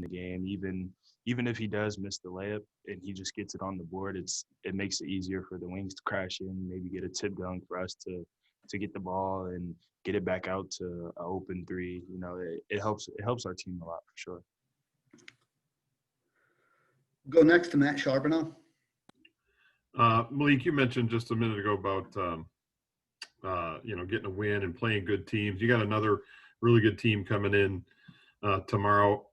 the game. Even if he does miss the layup and he just gets it on the board, it makes it easier for the wings to crash in, maybe get a tip dunk for us to get the ball and get it back out to an open three. It helps our team a lot for sure. Go next to Matt Charbonneau. Malik, you mentioned just a minute ago about getting a win and playing good teams. You got another really good team coming in tomorrow.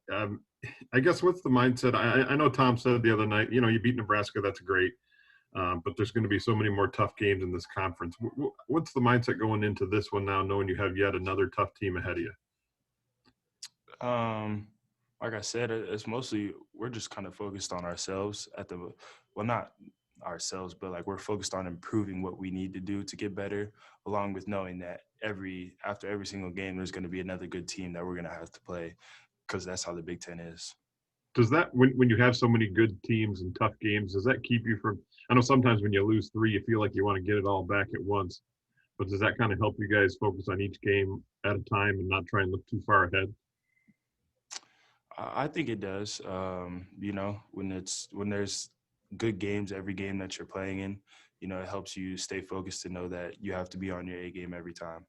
I guess what's the mindset? I know Tom said the other night, you beat Nebraska, that's great. But there's going to be so many more tough games in this conference. What's the mindset going into this one now, knowing you have yet another tough team ahead of you? Like I said, it's mostly we're just kind of focused on ourselves not ourselves, but like we're focused on improving what we need to do to get better, along with knowing that after every single game, there's going to be another good team that we're going to have to play, because that's how the Big Ten is. Does that, when you have so many good teams and tough games, does that keep you from – I know sometimes when you lose 3, you feel like you want to get it all back at once, but does that kind of help you guys focus on each game at a time and not try and look too far ahead? I think it does. When there's good games, every game that you're playing in, it helps you stay focused to know that you have to be on your A game every time.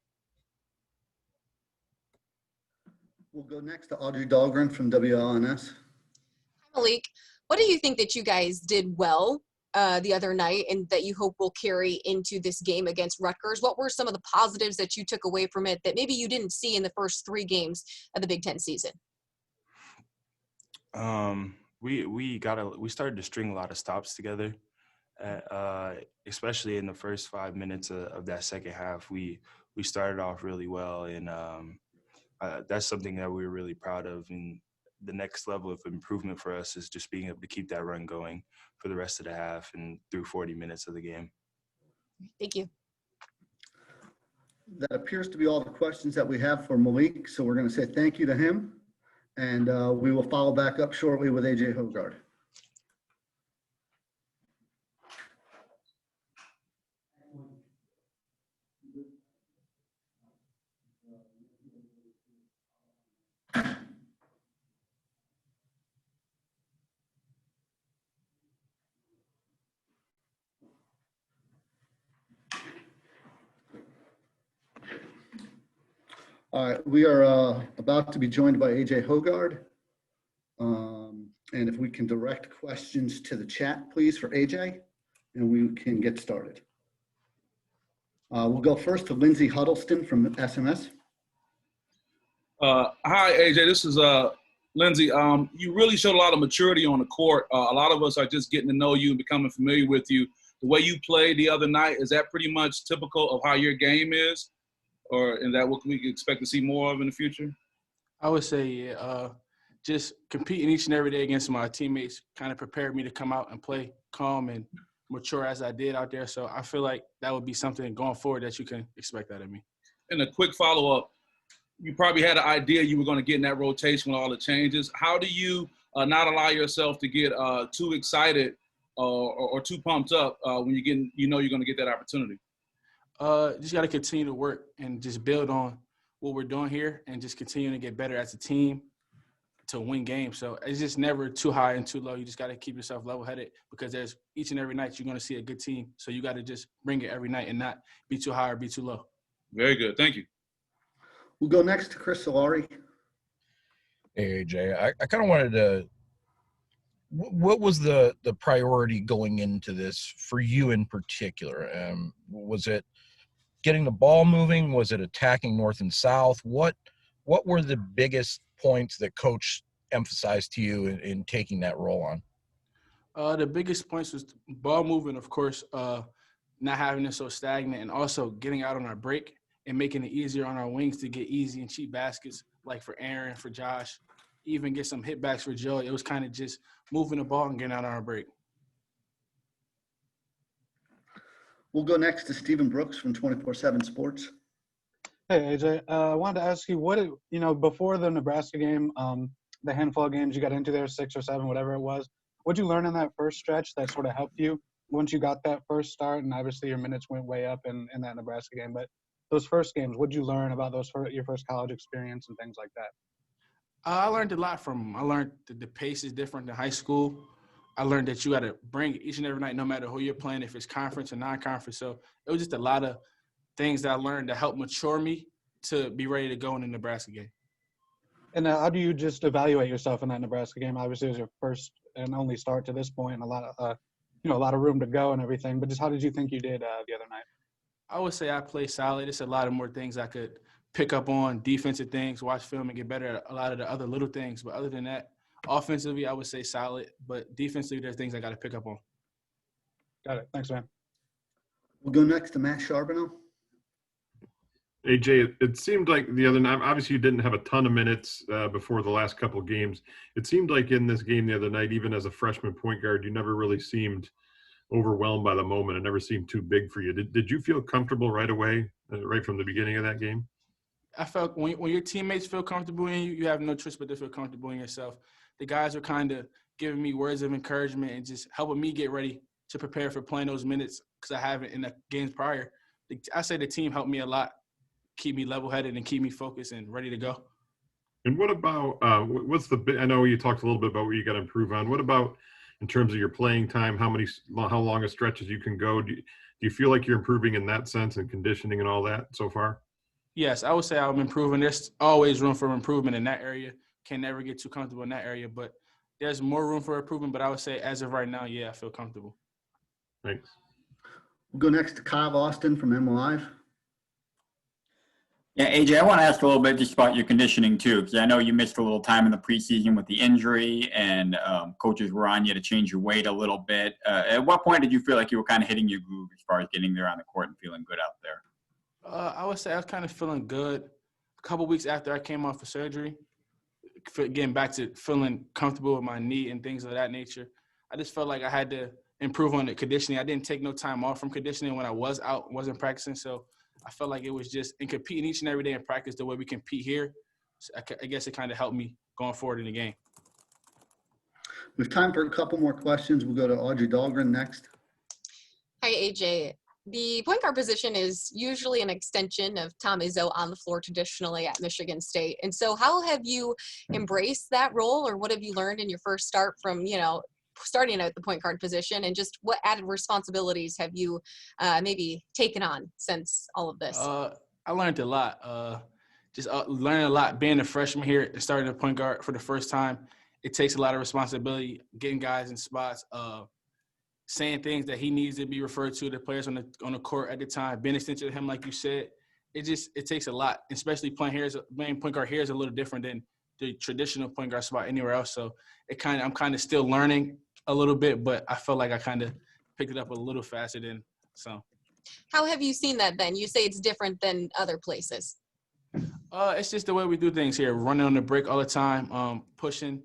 We'll go next to Audrey Dahlgren from WLNS. Hi, Malik. What do you think that you guys did well the other night and that you hope will carry into this game against Rutgers? What were some of the positives that you took away from it that maybe you didn't see in the first 3 games of the Big Ten season? We started to string a lot of stops together, especially in the first 5 minutes of that second half. We started off really well, and that's something that we were really proud of. And the next level of improvement for us is just being able to keep that run going for the rest of the half and through 40 minutes of the game. Thank you. That appears to be all the questions that we have for Malik, so we're going to say thank you to him. And we will follow back up shortly with AJ Hogard. All right, we are about to be joined by AJ Hogard. And if we can direct questions to the chat, please, for AJ, and we can get started. We'll go first to Lindsey Huddleston from SMS. Hi, AJ. This is Lindsey. You really showed a lot of maturity on the court. A lot of us are just getting to know you and becoming familiar with you. The way you played the other night, is that pretty much typical of how your game is? Or is that what we can expect to see more of in the future? I would say, yeah, just competing each and every day against my teammates kind of prepared me to come out and play calm and mature as I did out there. So I feel like that would be something going forward that you can expect out of me. And a quick follow-up, you probably had an idea you were going to get in that rotation with all the changes. How do you not allow yourself to get too excited or too pumped up when you're going to get that opportunity? Just got to continue to work and just build on what we're doing here and just continue to get better as a team to win games. So it's just never too high and too low. You just got to keep yourself level-headed because there's each and every night you're going to see a good team. So you got to just bring it every night and not be too high or be too low. Very good. Thank you. We'll go next to Chris Solari. Hey, AJ, I kind of wanted to – what was the priority going into this for you in particular? Was it getting the ball moving? Was it attacking north and south? What were the biggest points that Coach emphasized to you in taking that role on? The biggest points was ball moving, of course, not having it so stagnant, and also getting out on our break and making it easier on our wings to get easy and cheap baskets, like for Aaron, for Josh, even get some hitbacks for Joe. It was kind of just moving the ball and getting out on our break. We'll go next to Stephen Brooks from 24/7 Sports. Hey, AJ, I wanted to ask you before the Nebraska game, the handful of games you got into there, 6 or 7, whatever it was, what'd you learn in that first stretch that sort of helped you once you got that first start? And obviously your minutes went way up in that Nebraska game, but those first games, what'd you learn about your first college experience and things like that? I learned a lot from him. I learned that the pace is different than high school. I learned that you got to bring it each and every night, no matter who you're playing, if it's conference or non-conference. So it was just a lot of things that I learned that helped mature me to be ready to go in the Nebraska game. And how do you just evaluate yourself in that Nebraska game? Obviously, it was your first and only start to this point, and a lot of a lot of room to go and everything. But just how did you think you did the other night? I would say I played solid. It's a lot of more things I could pick up on, defensive things, watch film and get better at a lot of the other little things. But other than that, offensively, I would say solid. But defensively, there's things I got to pick up on. Got it. Thanks, man. We'll go next to Matt Charbonneau. AJ, it seemed like the other night, obviously you didn't have a ton of minutes before the last couple of games. It seemed like in this game the other night, even as a freshman point guard, you never really seemed overwhelmed by the moment. It never seemed too big for you. Did you feel comfortable right away, right from the beginning of that game? I felt when your teammates feel comfortable in you, you have no choice but to feel comfortable in yourself. The guys were kind of giving me words of encouragement and just helping me get ready to prepare for playing those minutes because I haven't in the games prior. I say the team helped me a lot, keep me level-headed and keep me focused and ready to go. And what about I know you talked a little bit about what you got to improve on. What about in terms of your playing time, how long a stretches you can go? Do you feel like you're improving in that sense and conditioning and all that so far? Yes, I would say I'm improving. There's always room for improvement in that area. Can never get too comfortable in that area, but there's more room for improvement. But I would say as of right now, yeah, I feel comfortable. Thanks. We'll go next to Kyle Austin from M Live. Yeah, AJ, I want to ask a little bit just about your conditioning too, because I know you missed a little time in the preseason with the injury, and coaches were on you to change your weight a little bit. At what point did you feel like you were kind of hitting your groove as far as getting there on the court and feeling good out there? I would say I was kind of feeling good a couple weeks after I came off of surgery, getting back to feeling comfortable with my knee and things of that nature. I just felt like I had to improve on the conditioning. I didn't take no time off from conditioning when I was out, wasn't practicing. So I felt like it was just in competing each and every day in practice the way we compete here. So I guess it kind of helped me going forward in the game. We have time for a couple more questions. We'll go to Audrey Dahlgren next. Hi, AJ. The point guard position is usually an extension of Tom Izzo on the floor traditionally at Michigan State. And so how have you embraced that role, or what have you learned in your first start from, starting at the point guard position, and just what added responsibilities have you maybe taken on since all of this? I learned a lot. Learning a lot. Being a freshman here and starting a point guard for the first time, it takes a lot of responsibility, getting guys in spots, saying things that he needs to be referred to the players on the court at the time, being extension to him, like you said. It takes a lot, especially playing point guard here is a little different than the traditional point guard spot anywhere else. So I'm kind of still learning a little bit, but I feel like I kind of picked it up a little faster than some. How have you seen that then? You say it's different than other places. It's just the way we do things here, running on the break all the time, pushing,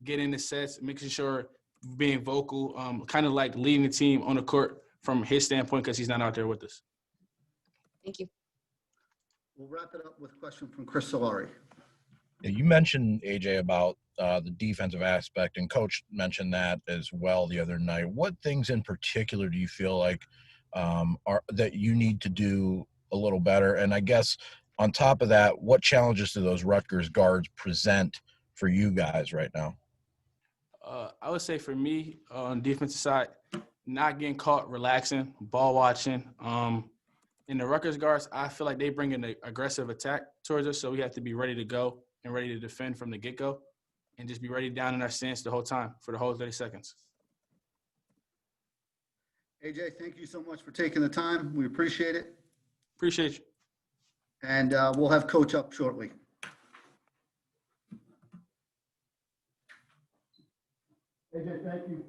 getting the sets, making sure being vocal, kind of like leading the team on the court from his standpoint because he's not out there with us. Thank you. We'll wrap it up with a question from Chris Solari. You mentioned, AJ, about the defensive aspect, and Coach mentioned that as well the other night. What things in particular do you feel like are that you need to do a little better? And I guess on top of that, what challenges do those Rutgers guards present for you guys right now? I would say for me, on the defensive side, not getting caught relaxing, ball watching. In the Rutgers guards, I feel like they bring an aggressive attack towards us, so we have to be ready to go and ready to defend from the get-go and just be ready down in our stance the whole time for the whole 30 seconds. AJ, thank you so much for taking the time. We appreciate it. Appreciate you. And we'll have Coach up shortly. AJ, thank you.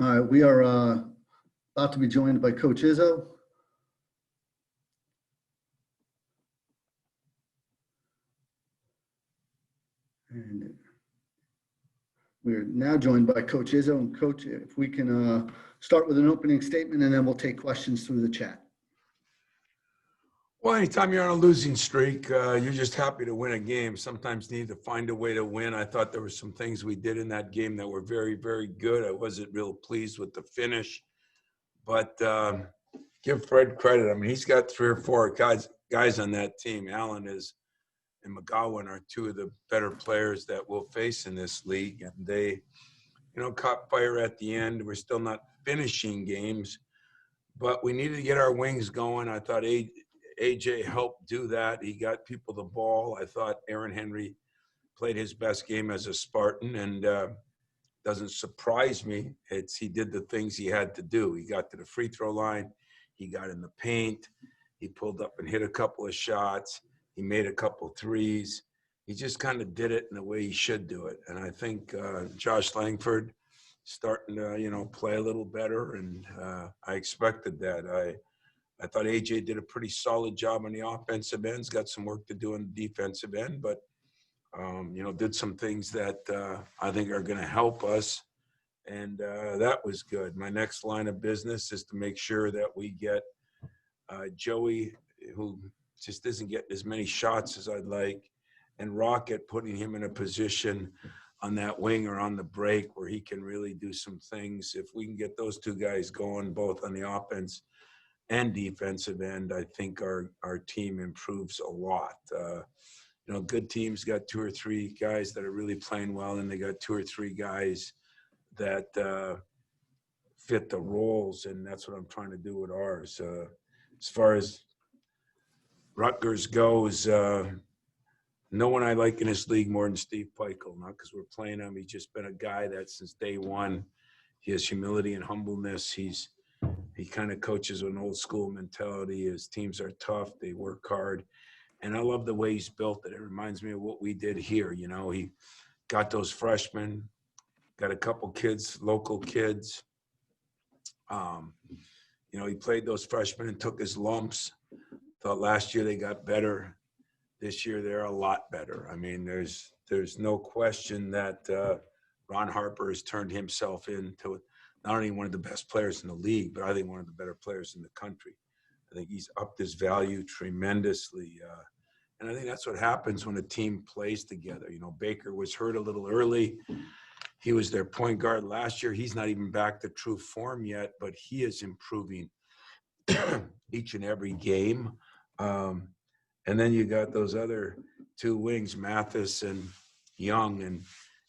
All right, we are about to be joined by Coach Izzo. We're now joined by Coach Izzo. And Coach, if we can start with an opening statement, and then we'll take questions through the chat. Well, anytime you're on a losing streak, you're just happy to win a game. Sometimes you need to find a way to win. I thought there were some things we did in that game that were very, very good. I wasn't real pleased with the finish, but give Fred credit. I mean, he's got 3 or 4 guys on that team. Allen and McGowan are 2 of the better players that we'll face in this league, and they, caught fire at the end. We're still not finishing games, but we needed to get our wings going. I thought AJ helped do that. He got people the ball. I thought Aaron Henry played his best game as a Spartan, and doesn't surprise me. He did the things he had to do. He got to the free throw line. He got in the paint. He pulled up and hit a couple of shots. He made a couple threes. He just kind of did it in the way he should do it. And I think Josh Langford starting to, play a little better, and I expected that. I thought AJ did a pretty solid job on the offensive end. He's got some work to do on the defensive end, but, did some things that I think are going to help us. And that was good. My next line of business is to make sure that we get Joey, who just isn't getting as many shots as I'd like, and Rocket, putting him in a position on that wing or on the break where he can really do some things. If we can get those 2 guys going, both on the offense and defensive end, I think our team improves a lot. Good teams got 2 or 3 guys that are really playing well, and they got 2 or 3 guys that fit the roles, and that's what I'm trying to do with ours. As far as Rutgers goes, no one I like in this league more than Steve Peichel, not because we're playing him. He's just been a guy that since day one, he has humility and humbleness. He kind of coaches with an old school mentality. His teams are tough. They work hard. And I love the way he's built it. It reminds me of what we did here. He got those freshmen, got a couple kids, local kids. He played those freshmen and took his lumps. Thought last year they got better. This year they're a lot better. I mean, there's no question that Ron Harper has turned himself into not only one of the best players in the league, but I think one of the better players in the country. I think he's upped his value tremendously. And I think that's what happens when a team plays together. Baker was hurt a little early. He was their point guard last year. He's not even back to true form yet, but he is improving each and every game. And then you got those other 2 wings, Mathis and Young, and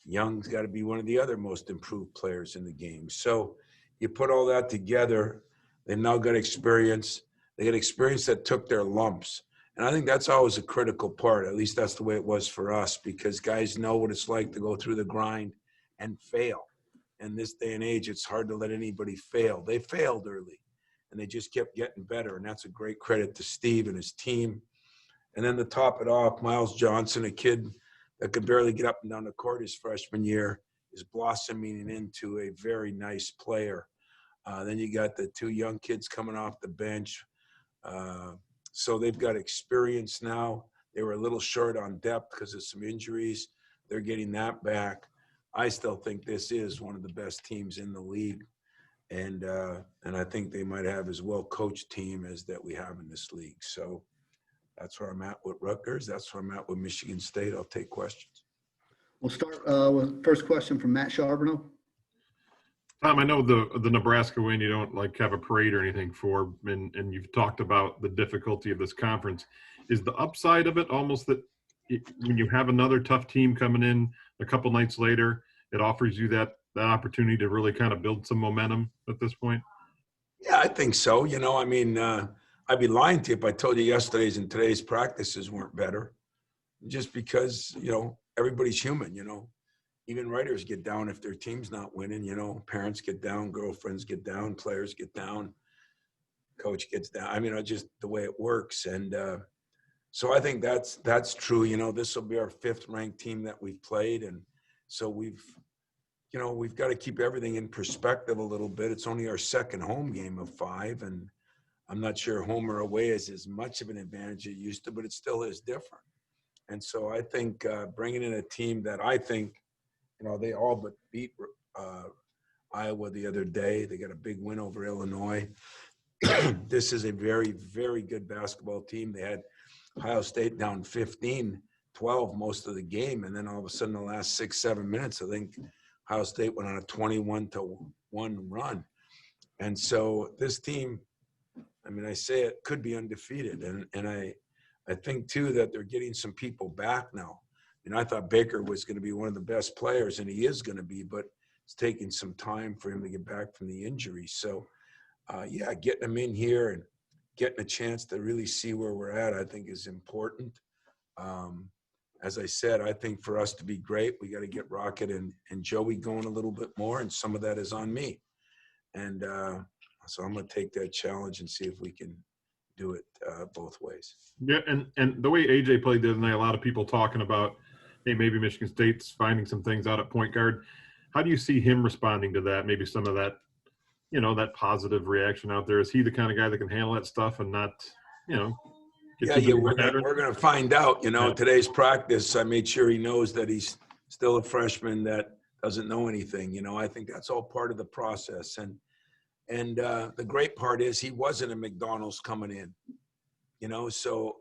Young's got to be one of the other most improved players in the game. So you put all that together, they've now got experience. They got experience that took their lumps. And I think that's always a critical part. At least that's the way it was for us, because guys know what it's like to go through the grind and fail. In this day and age, it's hard to let anybody fail. They failed early, and they just kept getting better. And that's a great credit to Steve and his team. And then to top it off, Miles Johnson, a kid that could barely get up and down the court his freshman year, is blossoming into a very nice player. Then you got the 2 young kids coming off the bench. So they've got experience now. They were a little short on depth because of some injuries. They're getting that back. I still think this is one of the best teams in the league. And I think they might have as well coached team as that we have in this league. So that's where I'm at with Rutgers. That's where I'm at with Michigan State. I'll take questions. We'll start with first question from Matt Charbonneau. Tom, I know the Nebraska win you don't have a parade or anything for, and you've talked about the difficulty of this conference. Is the upside of it almost that when you have another tough team coming in a couple nights later, it offers you that opportunity to really kind of build some momentum at this point? Yeah, I think so. I'd be lying to you if I told you yesterday's and today's practices weren't better, just because, everybody's human, Even writers get down if their team's not winning, parents get down, girlfriends get down, players get down, coach gets down. Just the way it works. And so I think that's true. This will be our 5th ranked team that we've played. And so we've got to keep everything in perspective a little bit. It's only our 2nd home game of 5. And I'm not sure home or away is as much of an advantage it used to, but it still is different. And so I think bringing in a team that I think they all but beat Iowa the other day. They got a big win over Illinois. This is a very, very good basketball team. They had Ohio State down 15-12 most of the game, and then all of a sudden, the last 6-7 minutes, I think Ohio State went on a 21-1 run. And so this team, I mean, I say it could be undefeated, and I think too that they're getting some people back now. I thought Baker was going to be one of the best players, and he is going to be, but it's taking some time for him to get back from the injury. So, yeah, getting him in here and getting a chance to really see where we're at, I think is important. As I said, I think for us to be great, we got to get Rocket and Joey going a little bit more, and some of that is on me. And so I'm going to take that challenge and see if we can do it both ways. Yeah, and the way AJ played the other night, a lot of people talking about, hey, maybe Michigan State's finding some things out at point guard. How do you see him responding to that? Maybe some of that, that positive reaction out there. Is he the kind of guy that can handle that stuff and not, get Yeah, we're going to find out. Today's practice, I made sure he knows that he's still a freshman that doesn't know anything. I think that's all part of the process. And the great part is he wasn't a McDonald's coming in, so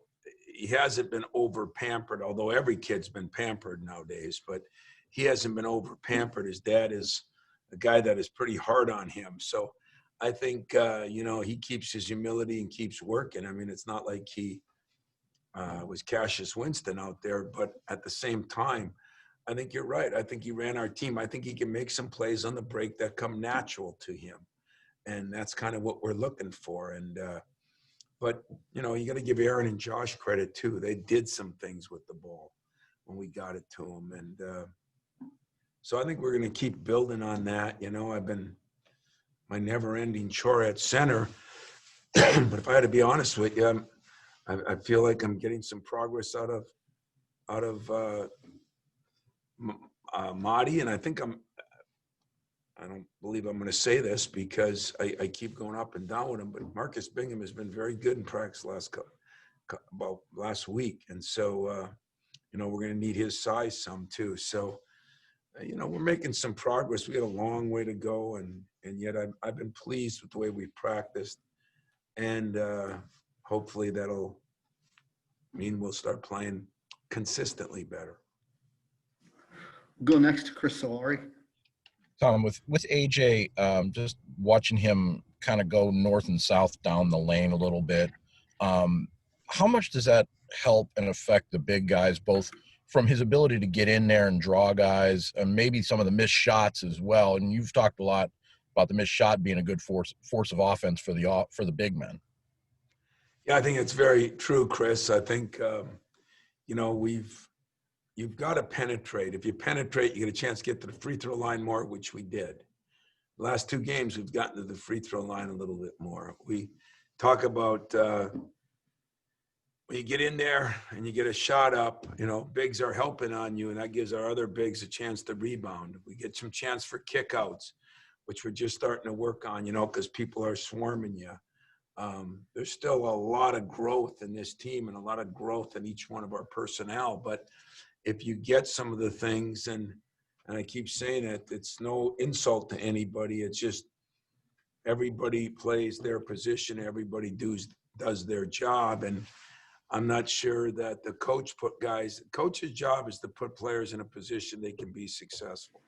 he hasn't been over pampered, although every kid's been pampered nowadays, but he hasn't been over pampered. His dad is a guy that is pretty hard on him. So I think, he keeps his humility and keeps working. I mean, it's not like he was Cassius Winston out there, but at the same time, I think you're right. I think he ran our team. I think he can make some plays on the break that come natural to him. And that's kind of what we're looking for. And, but, you got to give Aaron and Josh credit too. They did some things with the ball when we got it to them. And so I think we're going to keep building on that. I've been my never-ending chore at center. But if I had to be honest with you, I feel like I'm getting some progress out of Marty, and I think I don't believe I'm going to say this because I keep going up and down with him, but Marcus Bingham has been very good in practice about last week. And so, we're going to need his size some too. So, we're making some progress. We got a long way to go. And yet I've been pleased with the way we've practiced. And hopefully that'll mean we'll start playing consistently better. Go next to Chris Solari. Tom, with AJ, just watching him kind of go north and south down the lane a little bit, how much does that help and affect the big guys, both from his ability to get in there and draw guys, and maybe some of the missed shots as well? And you've talked a lot about the missed shot being a good force of offense for the big men. Yeah, I think it's very true, Chris. I think you've got to penetrate. If you penetrate, you get a chance to get to the free throw line more, which we did. The last two games, we've gotten to the free throw line a little bit more. We talk about when you get in there and you get a shot up, bigs are helping on you, and that gives our other bigs a chance to rebound. We get some chance for kickouts, which we're just starting to work on, because people are swarming you. There's still a lot of growth in this team and a lot of growth in each one of our personnel, but if you get some of the things, and I keep saying it, it's no insult to anybody. It's just everybody plays their position. Everybody does their job. And I'm not sure that the coach's job is to put players in a position they can be successful.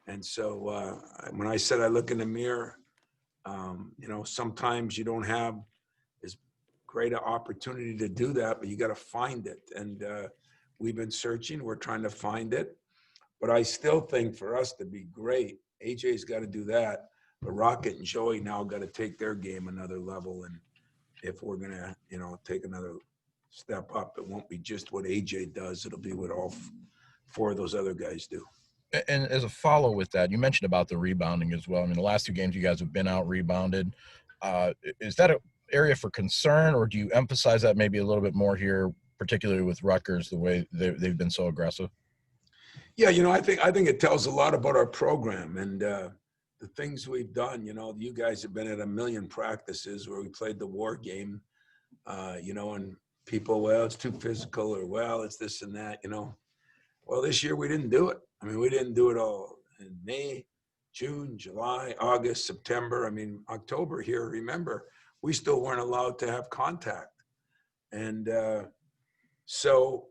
And so when I said I look in the mirror, sometimes you don't have as great an opportunity to do that, but you got to find it. And we've been searching. We're trying to find it. But I still think for us to be great, AJ's got to do that. But Rocket and Joey now got to take their game another level. And if we're going to, take another step up, it won't be just what AJ does. It'll be what all four of those other guys do. And as a follow with that, you mentioned about the rebounding as well. I mean, the last two games you guys have been out rebounded. Is that an area for concern, or do you emphasize that maybe a little bit more here, particularly with Rutgers, the way they've been so aggressive? Yeah, I think it tells a lot about our program and the things we've done. You guys have been at a million practices where we played the war game, and people, well, it's too physical, or well, it's this and that, Well, this year we didn't do it. I mean, we didn't do it all in May, June, July, August, September. I mean, October here, remember, we still weren't allowed to have contact. And so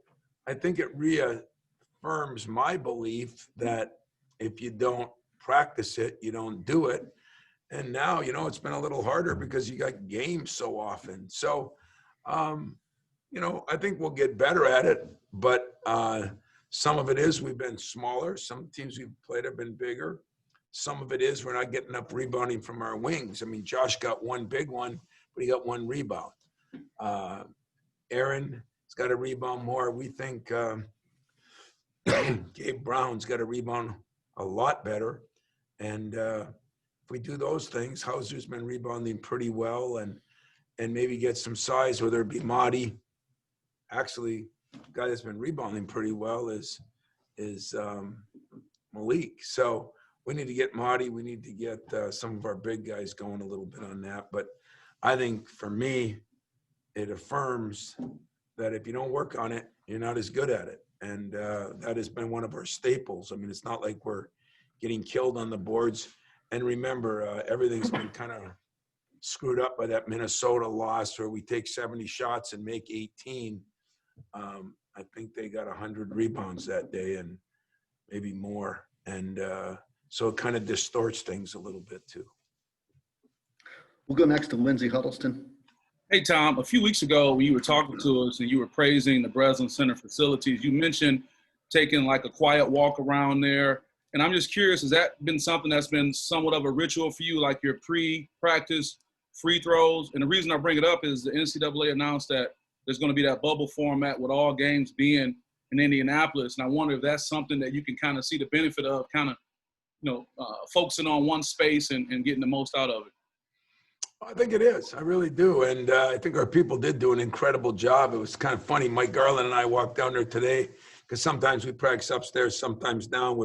I think it reaffirms my belief that if you don't practice it, you don't do it. And now, you know, it's been a little harder because you got games so often. So, you know, I think we'll get better at it, but some of it is we've been smaller. Some teams we've played have been bigger. Some of it is we're not getting enough rebounding from our wings. I mean, Josh got one big one, but he got one rebound. Aaron has got to rebound more. We think Gabe Brown's got to rebound a lot better. And if we do those things, Hauser's been rebounding pretty well, and maybe get some size, whether it be Mahdi. Actually, the guy that's been rebounding pretty well is Malik. So we need to get Mahdi. We need to get some of our big guys going a little bit on that. But I think for me, it affirms that if you don't work on it, you're not as good at it. And that has been one of our staples. I mean, it's not like we're getting killed on the boards. And remember, everything's been kind of screwed up by that Minnesota loss where we take 70 shots and make 18. I think they got 100 rebounds that day and maybe more. And so it kind of distorts things a little bit too. We'll go next to Lindsey Huddleston. Hey, Tom, a few weeks ago when you were talking to us and you were praising the Breslin Center facilities, you mentioned taking like a quiet walk around there. And I'm just curious, has that been something that's been somewhat of a ritual for you, like your pre-practice free throws? And the reason I bring it up is the NCAA announced that there's going to be that bubble format with all games being in Indianapolis. And I wonder if that's something that you can kind of see the benefit of, kind of, you know, focusing on one space and getting the most out of it. I think it is. I really do. And I think our people did do an incredible job. It was kind of funny. Mike Garland and I walked down there today because sometimes we practice upstairs, sometimes down.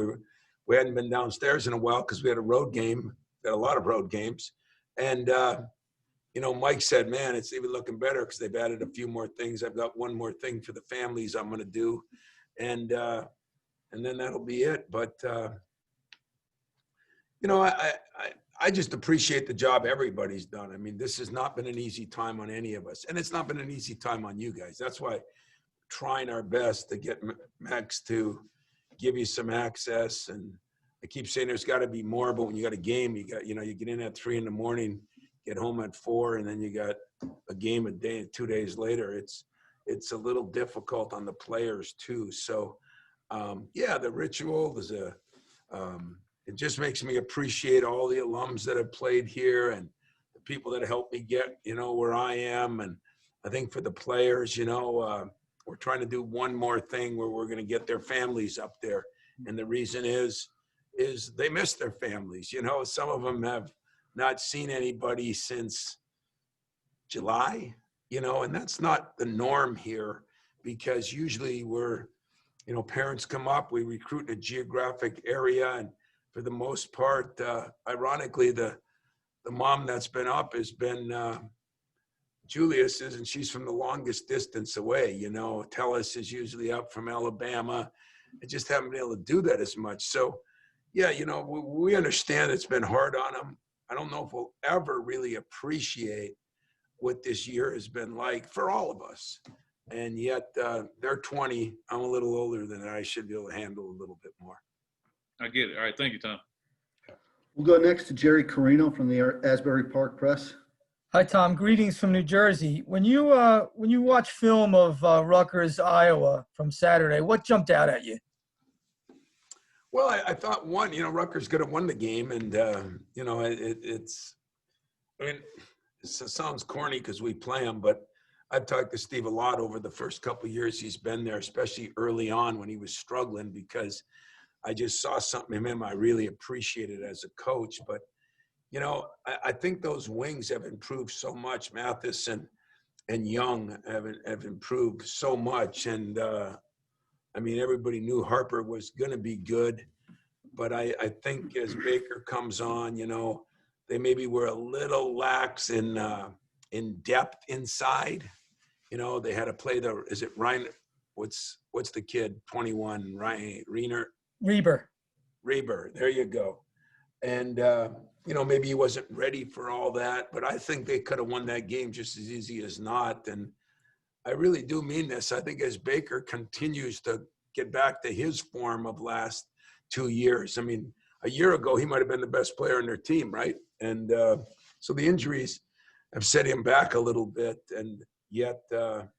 We hadn't been downstairs in a while because we had a road game. We had a lot of road games. And, you know, Mike said, man, it's even looking better because they've added a few more things. I've got one more thing for the families I'm going to do. And then that'll be it. But, you know, I just appreciate the job everybody's done. I mean, this has not been an easy time on any of us. And it's not been an easy time on you guys. That's why trying our best to get Max to give you some access. And I keep saying there's got to be more, but when you got a game, you get in at 3 a.m, get home at 4, and then you got a game a day, 2 days later. It's a little difficult on the players too. So yeah, the ritual is it just makes me appreciate all the alums that have played here and the people that helped me get, you know, where I am. And I think for the players, you know, we're trying to do one more thing where we're going to get their families up there. And the reason is they miss their families. You know, some of them have not seen anybody since July, you know, and that's not the norm here because usually parents come up, we recruit in a geographic area, and for the most part, ironically, the mom that's been up has been Julius's, and she's from the longest distance away. You know, Tellis is usually up from Alabama. I just haven't been able to do that as much. So, yeah, you know, we understand it's been hard on them. I don't know if we'll ever really appreciate what this year has been like for all of us. And yet they're 20. I'm a little older than I should be able to handle a little bit more. I get it. All right. Thank you, Tom. We'll go next to Jerry Carino from the Asbury Park Press. Hi, Tom. Greetings from New Jersey. When you watch film of Rutgers, Iowa from Saturday, what jumped out at you? Well, I thought one, you know, Rutgers could have won the game, and you know, it sounds corny because we play them, but I've talked to Steve a lot over the first couple of years he's been there, especially early on when he was struggling, because I just saw something in him I really appreciated as a coach. But, you know, I think those wings have improved so much. Mathis and Young have improved so much. And, I mean, everybody knew Harper was going to be good. But I think as Baker comes on, you know, they maybe were a little lax in depth inside. You know, they had to play is it Ryan? What's the kid, 21, Ryan Reiner? Reber. Reber, there you go. And, maybe he wasn't ready for all that, but I think they could have won that game just as easy as not. And I really do mean this. I think as Baker continues to get back to his form of last 2 years, I mean, a year ago, he might have been the best player on their team, right? And so the injuries have set him back a little bit. And yet that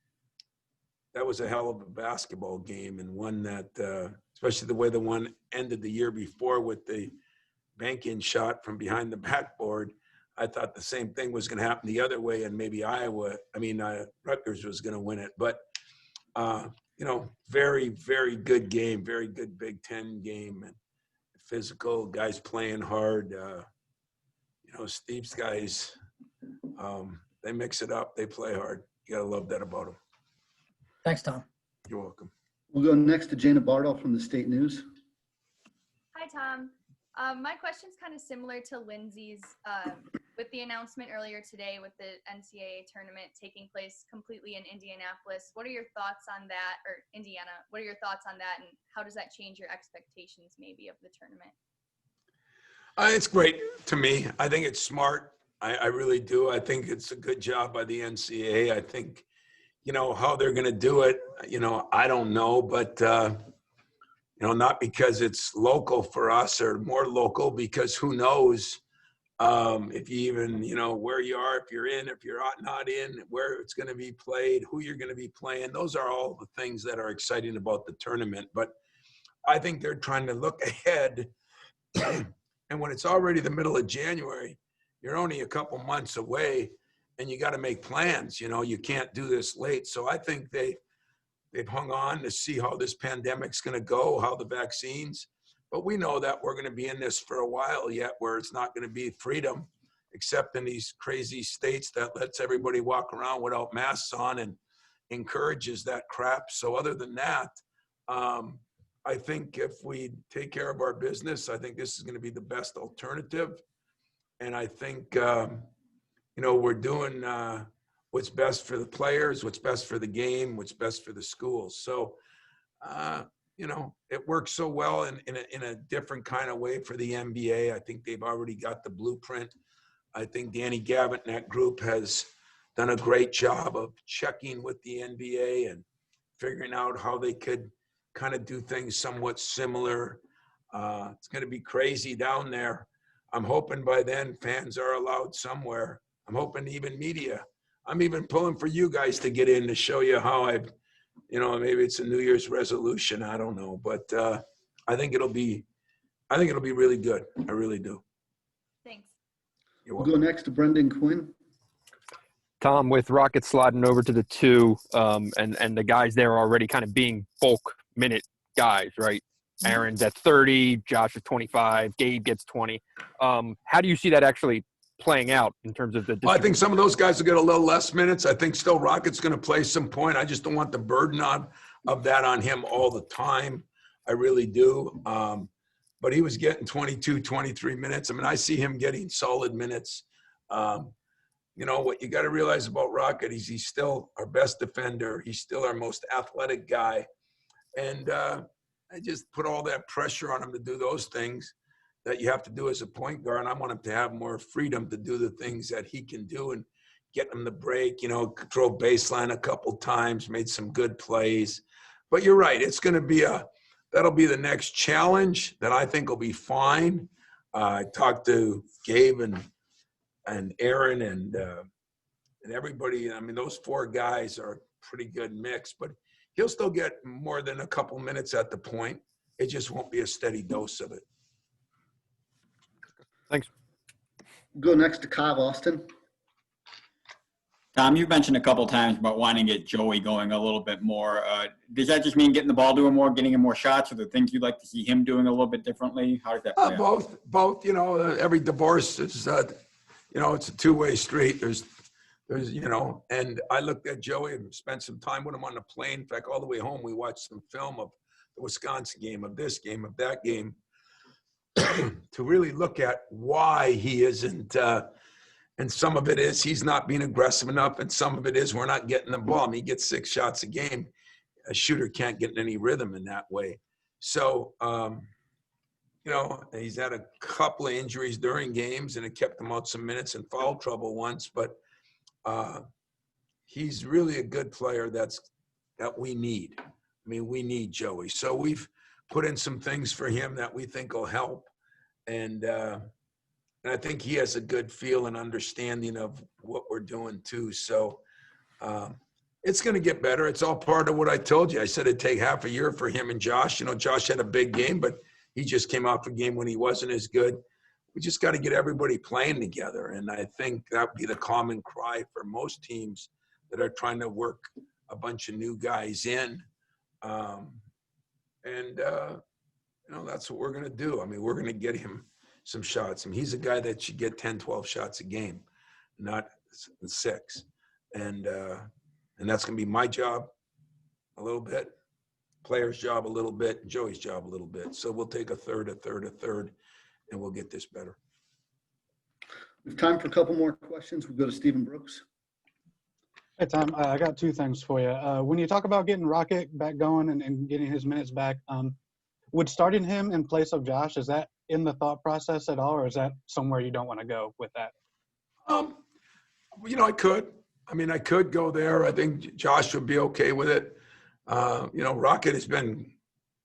was a hell of a basketball game, and one that, especially the way the one ended the year before with the bank-in shot from behind the backboard, I thought the same thing was going to happen the other way, and maybe Rutgers was going to win it. But, very, very good game, very good Big Ten game, and physical, guys playing hard. Steve's guys, they mix it up, they play hard. You got to love that about them. Thanks, Tom. You're welcome. We'll go next to Jana Bartle from the State News. Hi, Tom. My question's kind of similar to Lindsay's. With the announcement earlier today with the NCAA tournament taking place completely in Indianapolis, what are your thoughts on that, or Indiana? What are your thoughts on that, and how does that change your expectations maybe of the tournament? It's great to me. I think it's smart. I really do. I think it's a good job by the NCAA. I think, how they're going to do it, I don't know, but, not because it's local for us or more local, because who knows if you even, where you are, if you're in, if you're not in, where it's going to be played, who you're going to be playing. Those are all the things that are exciting about the tournament. But I think they're trying to look ahead. And when it's already the middle of January, you're only a couple months away, and you got to make plans. You can't do this late. So I think they've hung on to see how this pandemic's going to go, how the vaccines. But we know that we're going to be in this for a while yet, where it's not going to be freedom, except in these crazy states that lets everybody walk around without masks on and encourages that crap. So other than that, I think if we take care of our business, I think this is going to be the best alternative. And I think, we're doing what's best for the players, what's best for the game, what's best for the schools. So, it works so well in a different kind of way for the NBA. I think they've already got the blueprint. I think Danny Gavin and that group has done a great job of checking with the NBA and figuring out how they could kind of do things somewhat similar. It's going to be crazy down there. I'm hoping by then fans are allowed somewhere. I'm hoping even media. I'm even pulling for you guys to get in to show you how I've, maybe it's a New Year's resolution. I don't know, but I think it'll be really good. I really do. Thanks. We'll go next to Brendan Quinn. Tom, with Rockets sliding over to the 2, and the guys there already kind of being bulk minute guys, right? Aaron's at 30, Josh is 25, Gabe gets 20. How do you see that actually playing out in terms of the? Well, I think some of those guys will get a little less minutes. I think still Rocket's going to play some point. I just don't want the burden of that on him all the time. I really do. But he was getting 22, 23 minutes. I mean, I see him getting solid minutes. What you got to realize about Rocket is he's still our best defender. He's still our most athletic guy. And I just put all that pressure on him to do those things that you have to do as a point guard. And I want him to have more freedom to do the things that he can do and get him the break, drove baseline a couple times, made some good plays. But you're right. It's going to be that'll be the next challenge that I think will be fine. I talked to Gabe and Aaron and everybody. I mean, those 4 guys are a pretty good mix, but he'll still get more than a couple minutes at the point. It just won't be a steady dose of it. Thanks. Go next to Kyle Austin. Tom, you mentioned a couple times about wanting to get Joey going a little bit more. Does that just mean getting the ball to him more, getting him more shots, or the things you'd like to see him doing a little bit differently? How does that play out? Both. Every divorce is, it's a two-way street. There's, and I looked at Joey and spent some time with him on the plane. In fact, all the way home, we watched some film of the Wisconsin game, of this game, of that game, to really look at why he isn't. And some of it is he's not being aggressive enough, and some of it is we're not getting the ball. I mean, he gets 6 shots a game. A shooter can't get any rhythm in that way. So, and he's had a couple of injuries during games, and it kept him out some minutes and foul trouble once. But he's really a good player that we need. I mean, we need Joey. So we've put in some things for him that we think will help. And I think he has a good feel and understanding of what we're doing too. So it's going to get better. It's all part of what I told you. I said it'd take half a year for him and Josh. Josh had a big game, but he just came off a game when he wasn't as good. We just got to get everybody playing together. And I think that would be the common cry for most teams that are trying to work a bunch of new guys in. That's what we're going to do. I mean, we're going to get him some shots. I mean, he's a guy that should get 10, 12 shots a game, not 6. And that's going to be my job a little bit, player's job a little bit, and Joey's job a little bit. So we'll take a third, and we'll get this better. We have time for a couple more questions. We'll go to Stephen Brooks. Hey, Tom, I got 2 things for you. When you talk about getting Rocket back going and getting his minutes back, would starting him in place of Josh, is that in the thought process at all, or is that somewhere you don't want to go with that? I could. I mean, I could go there. I think Josh would be okay with it. Rocket has been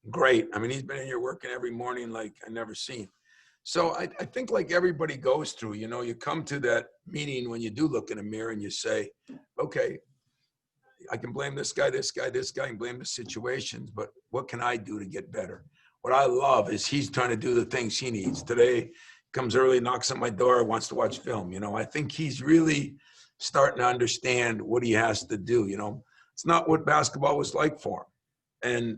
great. I mean, he's been in here working every morning like I never seen. So I think like everybody goes through, you come to that meeting when you do look in a mirror and you say, okay, I can blame this guy, and blame the situations, but what can I do to get better? What I love is he's trying to do the things he needs. Today, comes early, knocks on my door, wants to watch film. I think he's really starting to understand what he has to do. It's not what basketball was like for him.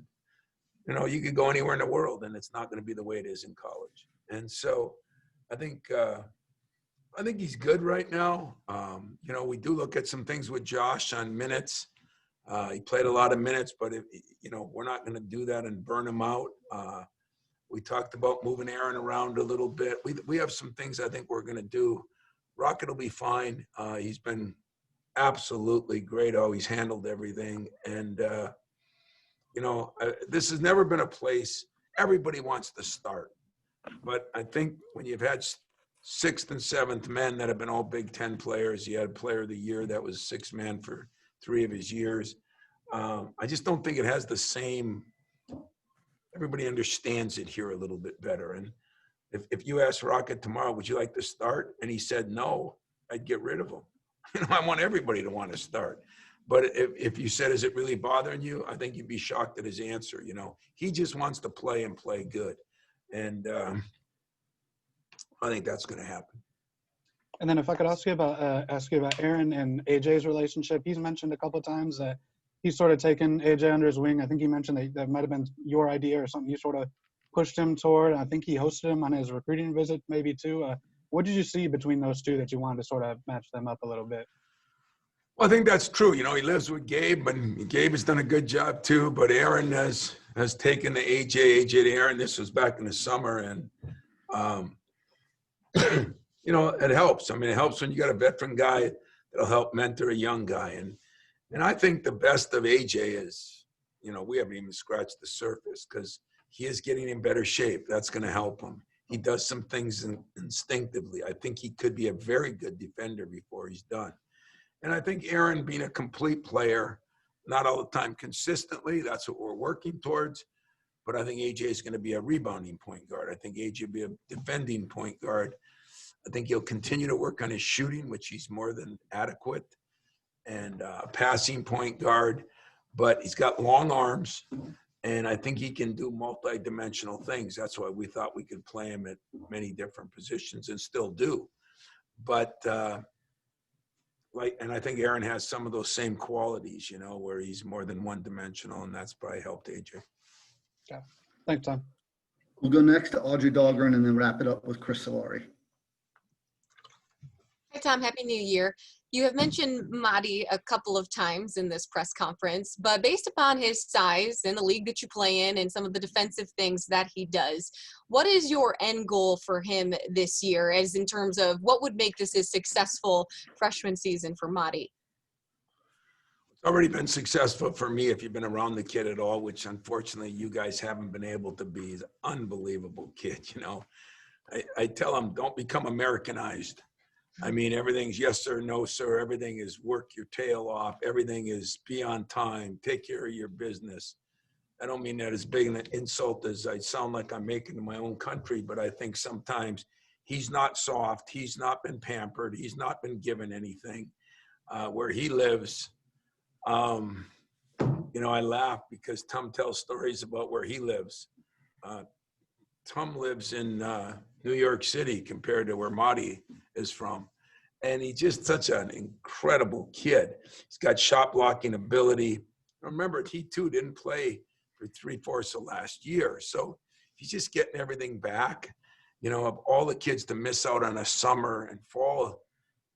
And, you could go anywhere in the world and it's not going to be the way it is in college. And so I think he's good right now. We do look at some things with Josh on minutes. He played a lot of minutes, but we're not going to do that and burn him out. We talked about moving Aaron around a little bit. We have some things I think we're going to do. Rocket will be fine. He's been absolutely great. He's handled everything. And, this has never been a place everybody wants to start. But I think when you've had 6th and 7th men that have been all Big Ten players, you had player of the year that was 6th man for 3 of his years. I just don't think it has the same, everybody understands it here a little bit better. And if you asked Rocket tomorrow, would you like to start? And he said no, I'd get rid of him. I want everybody to want to start. But if you said, is it really bothering you? I think you'd be shocked at his answer. He just wants to play and play good. And I think that's going to happen. And then if I could ask you about Aaron and AJ's relationship, he's mentioned a couple of times that he's sort of taken AJ under his wing. I think he mentioned that might have been your idea or something you sort of pushed him toward. I think he hosted him on his recruiting visit maybe too. What did you see between those two that you wanted to sort of match them up a little bit? Well, I think that's true. He lives with Gabe, and Gabe has done a good job too. But Aaron has taken the AJ to Aaron. This was back in the summer, and it helps. I mean, it helps when you got a veteran guy that'll help mentor a young guy. And I think the best of AJ is, we haven't even scratched the surface because he is getting in better shape. That's going to help him. He does some things instinctively. I think he could be a very good defender before he's done. And I think Aaron being a complete player, not all the time consistently, that's what we're working towards. But I think AJ is going to be a rebounding point guard. I think AJ will be a defending point guard. I think he'll continue to work on his shooting, which he's more than adequate, and a passing point guard. But he's got long arms, and I think he can do multi-dimensional things. That's why we thought we could play him at many different positions and still do. But and I think Aaron has some of those same qualities, where he's more than one-dimensional, and that's probably helped AJ. Yeah. Thanks, Tom. We'll go next to Audrey Dahlgren and then wrap it up with Chris Solari. Hi, Tom. Happy New Year. You have mentioned Madi a couple of times in this press conference, but based upon his size and the league that you play in and some of the defensive things that he does, what is your end goal for him this year, as in terms of what would make this a successful freshman season for Madi? already been successful for me if you've been around the kid at all, which unfortunately you guys haven't been able to be. He's an unbelievable kid, you know. I tell him, don't become Americanized. I mean, everything's yes sir, no sir. Everything is work your tail off. Everything is be on time. Take care of your business. I don't mean that as big an insult as I sound like I'm making in my own country, but I think sometimes he's not soft. He's not been pampered. He's not been given anything. Where he lives, you know, I laugh because Tom tells stories about where he lives. Tom lives in New York City compared to where Marty is from. And he's just such an incredible kid. He's got shot blocking ability. Remember, he too didn't play for 3/4 of last year. So he's just getting everything back. You know, of all the kids to miss out on a summer and fall,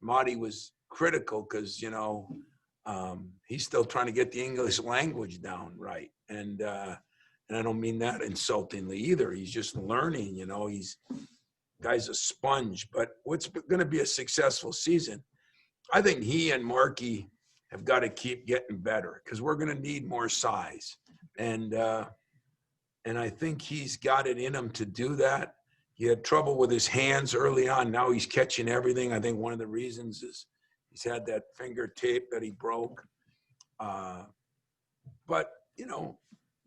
Marty was critical because, you know, he's still trying to get the English language down right. And I don't mean that insultingly either. He's just learning, you know, guy's a sponge. But what's going to be a successful season, I think he and Markey have got to keep getting better because we're going to need more size. And I think he's got it in him to do that. He had trouble with his hands early on. Now he's catching everything. I think one of the reasons is he's had that finger tape that he broke. But, you know,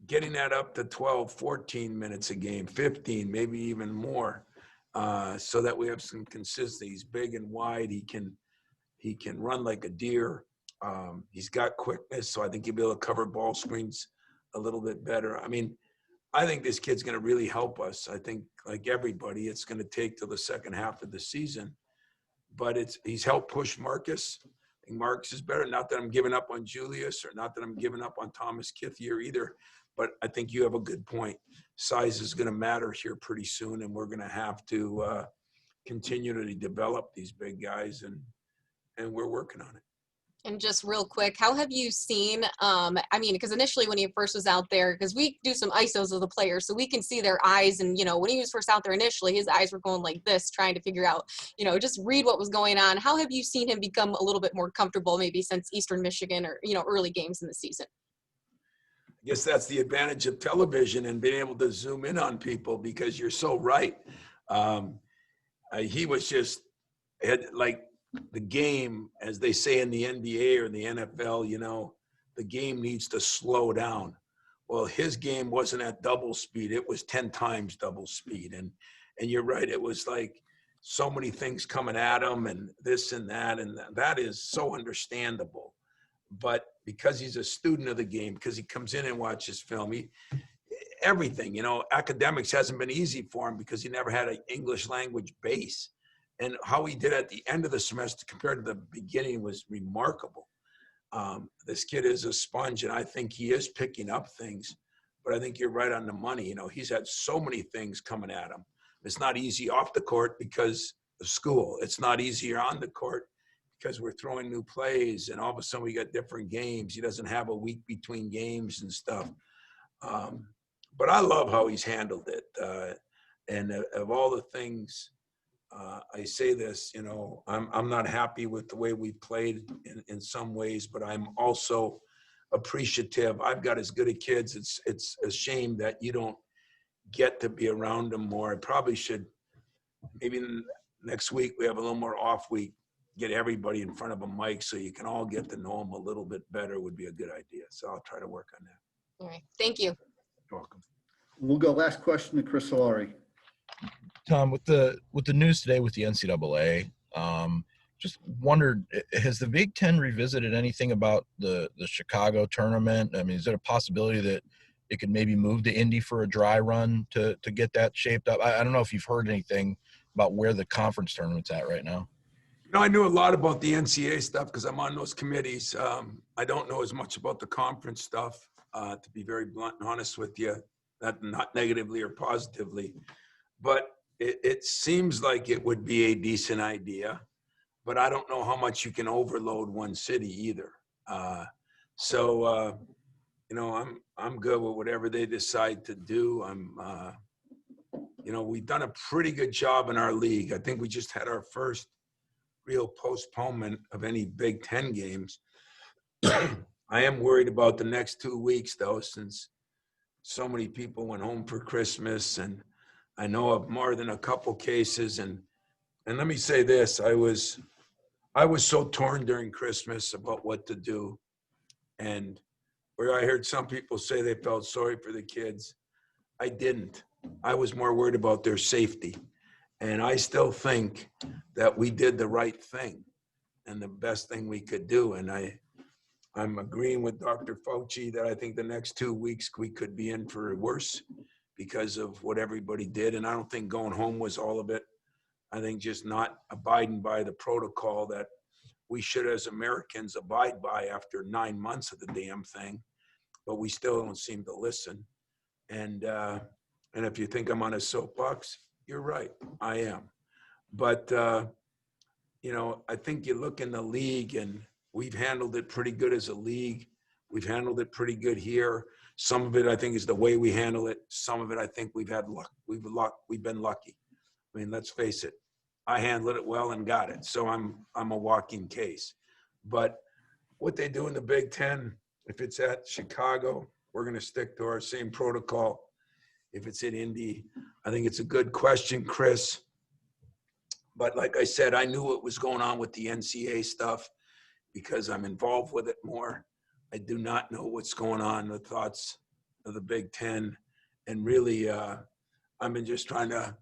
getting that up to 12, 14 minutes a game, 15, maybe even more, so that we have some consistency. He's big and wide. He can run like a deer. He's got quickness, so I think he'll be able to cover ball screens a little bit better. I mean, I think this kid's going to really help us. I think, like everybody, it's going to take till the second half of the season. But he's helped push Marcus. I think Marcus is better. Not that I'm giving up on Julius or not that I'm giving up on Thomas Kithier either. But I think you have a good point. Size is going to matter here pretty soon, and we're going to have to continue to develop these big guys, and we're working on it. And just real quick, how have you seen, I mean, because initially when he first was out there, because we do some ISOs of the players, so we can see their eyes. And, you know, when he was first out there initially, his eyes were going like this, trying to figure out, you know, just read what was going on. How have you seen him become a little bit more comfortable maybe since Eastern Michigan or, you know, early games in the season? I guess that's the advantage of television and being able to zoom in on people because you're so right. He was just like the game, as they say in the NBA or the NFL, you know, the game needs to slow down. Well, his game wasn't at double speed. It was 10 times double speed. And you're right. It was like so many things coming at him and this and that. And that is so understandable. But because he's a student of the game, because he comes in and watches film, everything, you know, academics hasn't been easy for him because he never had an English language base. And how he did at the end of the semester compared to the beginning was remarkable. This kid is a sponge, and I think he is picking up things. But I think you're right on the money. You know, he's had so many things coming at him. It's not easy off the court because of school. It's not easier on the court because we're throwing new plays, and all of a sudden we got different games. He doesn't have a week between games and stuff. But I love how he's handled it. And of all the things, I say this, you know, I'm not happy with the way we played in some ways, but I'm also appreciative. I've got as good a kids. It's a shame that you don't get to be around them more. I probably should, maybe next week we have a little more off week, get everybody in front of a mic so you can all get to know them a little bit better would be a good idea. So I'll try to work on that. All right. Thank you. You're welcome. We'll go last question to Chris Solari. Tom, with the news today with the NCAA, just wondered, has the Big Ten revisited anything about the Chicago tournament? I mean, is it a possibility that it could maybe move to Indy for a dry run to get that shaped up? I don't know if you've heard anything about where the conference tournament's at right now. You know, I knew a lot about the NCAA stuff because I'm on those committees. I don't know as much about the conference stuff, to be very blunt and honest with you, not negatively or positively. But it seems like it would be a decent idea, but I don't know how much you can overload one city either. You know, I'm good with whatever they decide to do. You know, we've done a pretty good job in our league. I think we just had our first real postponement of any Big Ten games. I am worried about the next 2 weeks, though, since so many people went home for Christmas, and I know of more than a couple cases. And let me say this, I was so torn during Christmas about what to do. And where I heard some people say they felt sorry for the kids, I didn't. I was more worried about their safety. And I still think that we did the right thing and the best thing we could do. And I'm agreeing with Dr. Fauci that I think the next 2 weeks we could be in for worse because of what everybody did. And I don't think going home was all of it. I think just not abiding by the protocol that we should, as Americans, abide by after 9 months of the damn thing, but we still don't seem to listen. And if you think I'm on a soapbox, you're right, I am. But I think you look in the league, and we've handled it pretty good as a league. We've handled it pretty good here. Some of it, I think, is the way we handle it. Some of it, I think, we've had luck. We've been lucky. I mean, let's face it. I handled it well and got it. So I'm a walking case. But what they do in the Big Ten, if it's at Chicago, we're going to stick to our same protocol. If it's in Indy, I think it's a good question, Chris. But like I said, I knew what was going on with the NCAA stuff because I'm involved with it more. I do not know what's going on, the thoughts of the Big Ten. And really, I've been just trying to,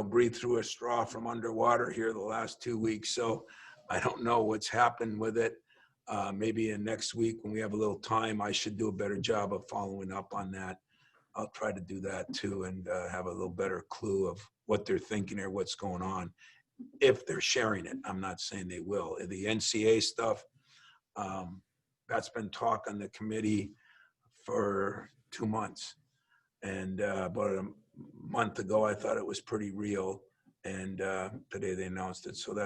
breathe through a straw from underwater here the last 2 weeks. So I don't know what's happened with it. Maybe in next week when we have a little time, I should do a better job of following up on that. I'll try to do that too and have a little better clue of what they're thinking or what's going on. If they're sharing it, I'm not saying they will. The NCAA stuff, that's been talk on the committee for 2 months. And about a month ago, I thought it was pretty real. And today they announced it. So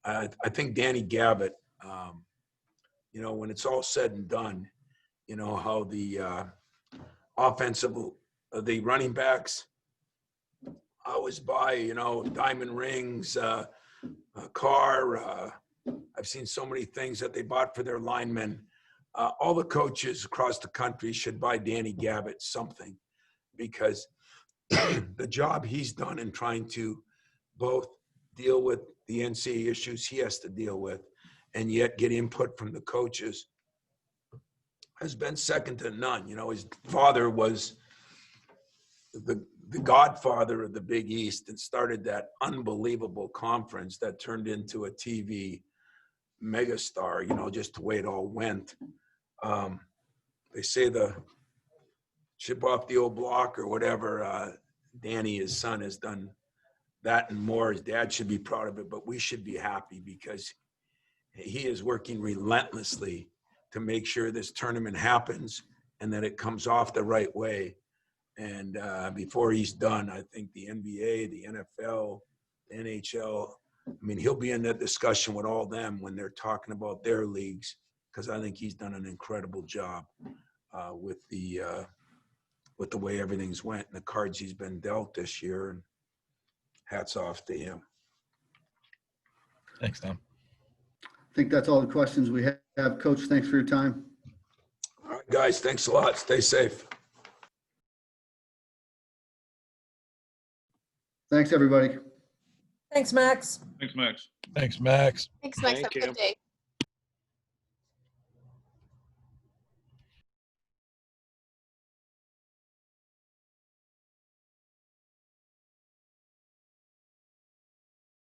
I think Danny Gavitt, when it's all said and done, how the the running backs always buy, diamond rings, a car. I've seen so many things that they bought for their linemen. All the coaches across the country should buy Danny Gavitt something because the job he's done in trying to both deal with the NCAA issues he has to deal with and yet get input from the coaches has been second to none. His father was the godfather of the Big East and started that unbelievable conference that turned into a TV megastar, just the way it all went. They say the chip off the old block or whatever. Danny, his son, has done that and more. His dad should be proud of it, but we should be happy because he is working relentlessly to make sure this tournament happens and that it comes off the right way. And before he's done, I think the NBA, the NFL, the NHL, he'll be in that discussion with all them when they're talking about their leagues, because I think he's done an incredible job with the way everything's went and the cards he's been dealt this year. And hats off to him. Thanks, Tom. I think that's all the questions we have. Coach, thanks for your time. All right, guys, thanks a lot. Stay safe. Thanks, everybody. Thanks, Max. Thanks, Max. Thanks, Max. Thanks, Max. Have a good day.